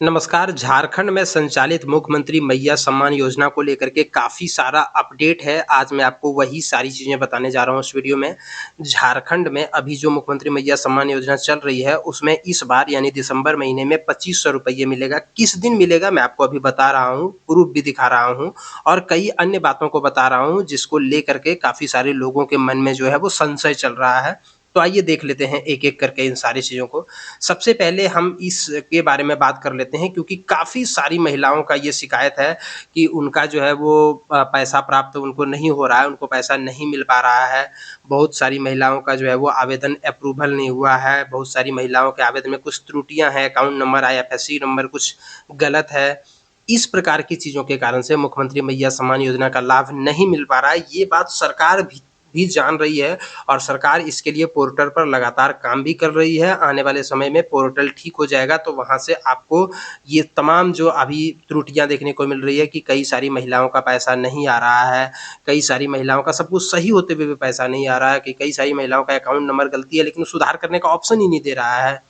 नमस्कार। झारखंड में संचालित मुख्यमंत्री मैया सम्मान योजना को लेकर के काफ़ी सारा अपडेट है। आज मैं आपको वही सारी चीज़ें बताने जा रहा हूँ इस वीडियो में। झारखंड में अभी जो मुख्यमंत्री मैया सम्मान योजना चल रही है, उसमें इस बार यानी दिसंबर महीने में 2500 रुपये मिलेगा। किस दिन मिलेगा मैं आपको अभी बता रहा हूँ, प्रूफ भी दिखा रहा हूँ और कई अन्य बातों को बता रहा हूँ, जिसको लेकर के काफ़ी सारे लोगों के मन में जो है वो संशय चल रहा है। तो आइए देख लेते हैं एक-एक करके इन सारी चीज़ों को। सबसे पहले हम इसके बारे में बात कर लेते हैं, क्योंकि काफ़ी सारी महिलाओं का ये शिकायत है कि उनका जो है वो पैसा प्राप्त उनको नहीं हो रहा है, उनको पैसा नहीं मिल पा रहा है। बहुत सारी महिलाओं का जो है वो आवेदन अप्रूवल नहीं हुआ है, बहुत सारी महिलाओं के आवेदन में कुछ त्रुटियाँ हैं, अकाउंट नंबर, आईएफएससी नंबर कुछ गलत है। इस प्रकार की चीज़ों के कारण से मुख्यमंत्री मैया सम्मान योजना का लाभ नहीं मिल पा रहा है। ये बात सरकार भी जान रही है और सरकार इसके लिए पोर्टल पर लगातार काम भी कर रही है। आने वाले समय में पोर्टल ठीक हो जाएगा तो वहाँ से आपको ये तमाम जो अभी त्रुटियाँ देखने को मिल रही है कि कई सारी महिलाओं का पैसा नहीं आ रहा है, कई सारी महिलाओं का सब कुछ सही होते हुए भी पैसा नहीं आ रहा है, कि कई सारी महिलाओं का अकाउंट नंबर गलती है लेकिन सुधार करने का ऑप्शन ही नहीं दे रहा है।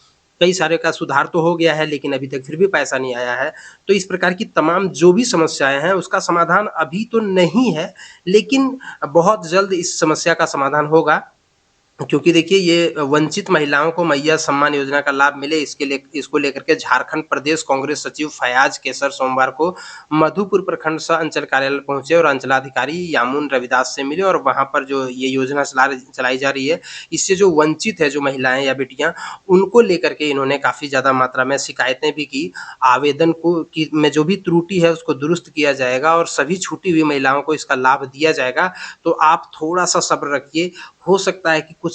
कई सारे का सुधार तो हो गया है लेकिन अभी तक फिर भी पैसा नहीं आया है। तो इस प्रकार की तमाम जो भी समस्याएँ हैं उसका समाधान अभी तो नहीं है, लेकिन बहुत जल्द इस समस्या का समाधान होगा। क्योंकि देखिए ये वंचित महिलाओं को मैया सम्मान योजना का लाभ मिले इसको लेकर के झारखंड प्रदेश कांग्रेस सचिव फयाज केसर सोमवार को मधुपुर प्रखंड सह अंचल कार्यालय पहुंचे और अंचलाधिकारी यामुन रविदास से मिले और वहां पर जो ये योजना चलाई जा रही है, इससे जो वंचित है जो महिलाएं या बेटियां, उनको लेकर के इन्होंने काफ़ी ज़्यादा मात्रा में शिकायतें भी की। आवेदन को की में जो भी त्रुटि है उसको दुरुस्त किया जाएगा और सभी छूटी हुई महिलाओं को इसका लाभ दिया जाएगा। तो आप थोड़ा-सा सब्र रखिए, हो सकता है कि कुछ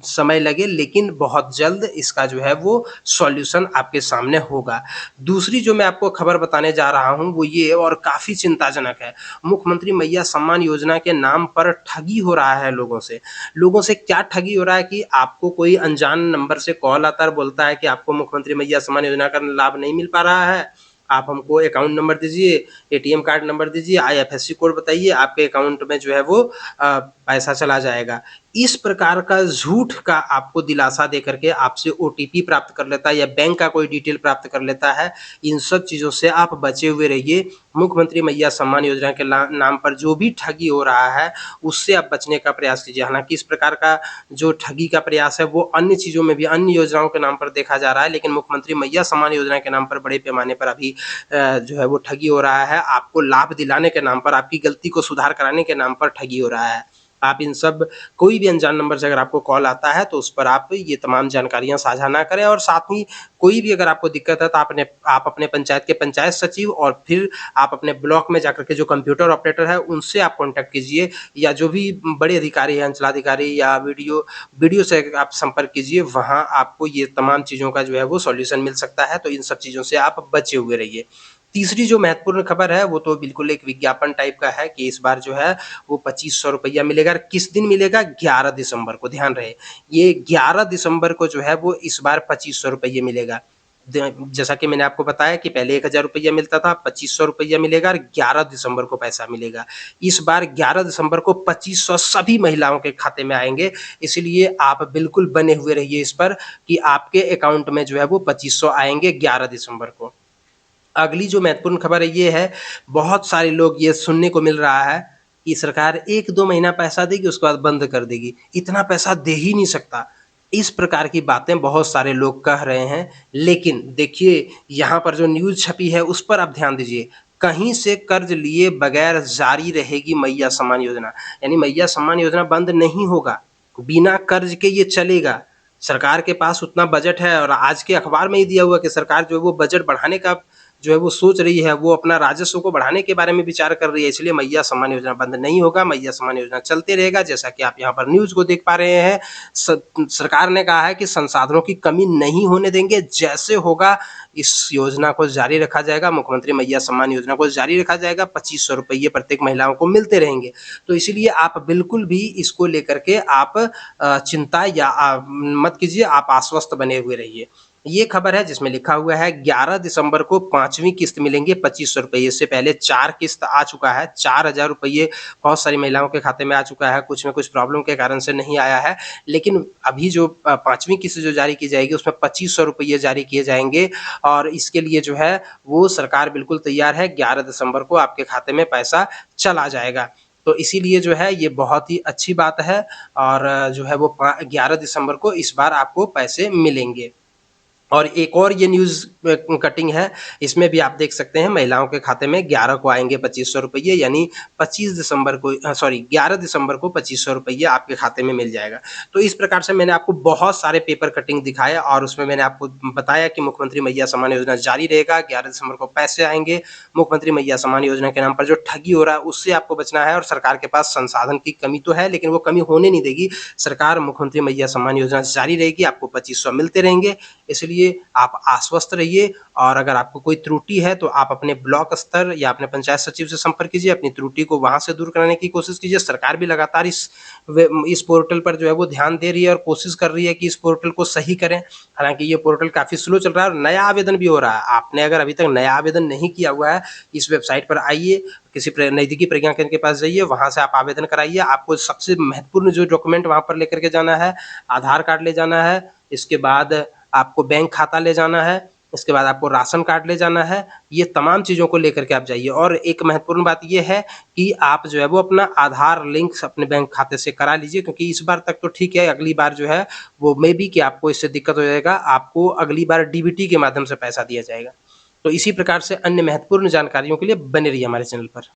समय लगे लेकिन बहुत जल्द इसका जो है वो सॉल्यूशन आपके सामने होगा। दूसरी जो मैं आपको खबर बताने जा रहा हूँ वो ये और काफ़ी चिंताजनक है। मुख्यमंत्री मैया सम्मान योजना के नाम पर ठगी हो रहा है लोगों से। लोगों से क्या ठगी हो रहा है कि आपको कोई अनजान नंबर से कॉल आता है और बोलता है कि आपको मुख्यमंत्री मैया सम्मान योजना का लाभ नहीं मिल पा रहा है। आप हमको अकाउंट नंबर दीजिए, एटीएम कार्ड नंबर दीजिए, आईएफएससी कोड बताइए, आपके अकाउंट में जो है वो पैसा चला जाएगा। इस प्रकार का झूठ का आपको दिलासा दे करके आपसे ओटीपी प्राप्त कर लेता है या बैंक का कोई डिटेल प्राप्त कर लेता है। इन सब चीज़ों से आप बचे हुए रहिए। मुख्यमंत्री मैया सम्मान योजना के नाम पर जो भी ठगी हो रहा है, उससे आप बचने का प्रयास कीजिए। हालाँकि इस प्रकार का जो ठगी का प्रयास है वो अन्य चीज़ों में भी, अन्य योजनाओं के नाम पर देखा जा रहा है, लेकिन मुख्यमंत्री मैया सम्मान योजना के नाम पर बड़े पैमाने पर अभी जो है वो ठगी हो रहा है। आपको लाभ दिलाने के नाम पर, आपकी गलती को सुधार कराने के नाम पर ठगी हो रहा है। आप इन सब कोई भी अनजान नंबर से अगर आपको कॉल आता है तो उस पर आप ये तमाम जानकारियाँ साझा ना करें और साथ ही कोई भी अगर आपको दिक्कत है तो आप अपने पंचायत के पंचायत सचिव और फिर आप अपने ब्लॉक में जाकर के जो कंप्यूटर ऑपरेटर है उनसे आप कॉन्टैक्ट कीजिए, या जो भी बड़े अधिकारी हैं, अंचलाधिकारी या वीडियो से आप संपर्क कीजिए। वहाँ आपको ये तमाम चीज़ों का जो है वो सॉल्यूशन मिल सकता है, तो इन सब चीज़ों से आप बचे हुए रहिए। तीसरी जो महत्वपूर्ण खबर है वो तो बिल्कुल एक विज्ञापन टाइप का है कि इस बार जो है वो 2500 रुपया मिलेगा और किस दिन मिलेगा? 11 दिसंबर को, ध्यान रहे। ये 11 दिसंबर को जो है वो इस बार 2500 रुपये मिलेगा। जैसा कि मैंने आपको बताया कि पहले 1000 रुपया मिलता था, 2500 रुपया मिलेगा और 11 दिसंबर को पैसा मिलेगा। इस बार 11 दिसंबर को 2500 सभी महिलाओं के खाते में आएँगे, इसलिए आप बिल्कुल बने हुए रहिए इस पर कि आपके अकाउंट में जो है वो 2500 आएँगे 11 दिसंबर को। अगली जो महत्वपूर्ण खबर है ये है, बहुत सारे लोग ये सुनने को मिल रहा है कि सरकार 1-2 महीना पैसा देगी उसके बाद बंद कर देगी। इतना पैसा दे ही नहीं सकता। इस प्रकार की बातें बहुत सारे लोग कह रहे हैं, लेकिन देखिए यहाँ पर जो न्यूज़ छपी है उस पर आप ध्यान दीजिए। कहीं से कर्ज लिए बगैर जारी रहेगी मैया सम्मान योजना। यानी मैया सम्मान योजना बंद नहीं होगा, बिना कर्ज के ये चलेगा। सरकार के पास उतना बजट है और आज के अखबार में ही दिया हुआ कि सरकार जो है वो बजट बढ़ाने का जो है वो सोच रही है, वो अपना राजस्व को बढ़ाने के बारे में विचार कर रही है, इसलिए मैया सम्मान योजना बंद नहीं होगा, मैया सम्मान योजना चलते रहेगा। जैसा कि आप यहाँ पर न्यूज़ को देख पा रहे हैं, सरकार ने कहा है कि संसाधनों की कमी नहीं होने देंगे, जैसे होगा इस योजना को जारी रखा जाएगा, मुख्यमंत्री मैया सम्मान योजना को जारी रखा जाएगा, 2500 रुपये प्रत्येक महिलाओं को मिलते रहेंगे। तो इसीलिए आप बिल्कुल भी इसको लेकर के आप चिंता या मत कीजिए, आप आश्वस्त बने हुए रहिए। ये खबर है जिसमें लिखा हुआ है 11 दिसंबर को 5वीं किस्त मिलेंगे 2500 रुपए। इससे पहले 4 किस्त आ चुका है, 4000 रुपये बहुत सारी महिलाओं के खाते में आ चुका है, कुछ न कुछ प्रॉब्लम के कारण से नहीं आया है। लेकिन अभी जो 5वीं किस्त जो जारी की जाएगी उसमें 2500 रुपये जारी किए जाएँगे और इसके लिए जो है वो सरकार बिल्कुल तैयार है, 11 दिसंबर को आपके खाते में पैसा चला जाएगा। तो इसीलिए जो है ये बहुत ही अच्छी बात है और जो है वो 11 दिसंबर को इस बार आपको पैसे मिलेंगे। और एक और ये न्यूज़ कटिंग है, इसमें भी आप देख सकते हैं महिलाओं के खाते में 11 को आएँगे 2500 रुपये यानी 25 दिसंबर को 11 दिसंबर को 2500 रुपये आपके खाते में मिल जाएगा। तो इस प्रकार से मैंने आपको बहुत सारे पेपर कटिंग दिखाए और उसमें मैंने आपको बताया कि मुख्यमंत्री मैया सम्मान योजना जारी रहेगा, 11 दिसंबर को पैसे आएँगे, मुख्यमंत्री मैया सम्मान योजना के नाम पर जो ठगी हो रहा है उससे आपको बचना है और सरकार के पास संसाधन की कमी तो है लेकिन वो कमी होने नहीं देगी। सरकार मुख्यमंत्री मैया सम्मान योजना जारी रहेगी, आपको 2500 मिलते रहेंगे, इसलिए आप आश्वस्त रहिए और अगर आपको कोई त्रुटि है तो आप अपने ब्लॉक स्तर या अपने पंचायत सचिव से संपर्क कीजिए, अपनी त्रुटि को वहाँ से दूर कराने की कोशिश कीजिए। सरकार भी लगातार इस पोर्टल पर जो है वो ध्यान दे रही है और कोशिश कर रही है कि इस पोर्टल को सही करें। हालाँकि ये पोर्टल काफ़ी स्लो चल रहा है और नया आवेदन भी हो रहा है। आपने अगर अभी तक नया आवेदन नहीं किया हुआ है, इस वेबसाइट पर आइए, किसी नज़दीकी प्रज्ञा केंद्र के पास जाइए, वहाँ से आप आवेदन कराइए। आपको सबसे महत्वपूर्ण जो डॉक्यूमेंट वहाँ पर लेकर के जाना है, आधार कार्ड ले जाना है, इसके बाद आपको बैंक खाता ले जाना है, इसके बाद आपको राशन कार्ड ले जाना है, ये तमाम चीज़ों को लेकर के आप जाइए और एक महत्वपूर्ण बात ये है कि आप जो है वो अपना आधार लिंक अपने बैंक खाते से करा लीजिए क्योंकि इस बार तक तो ठीक है, अगली बार जो है वो मे बी कि आपको इससे दिक्कत हो जाएगा, आपको अगली बार डीबीटी के माध्यम से पैसा दिया जाएगा। तो इसी प्रकार से अन्य महत्वपूर्ण जानकारियों के लिए बने रहिए हमारे चैनल पर।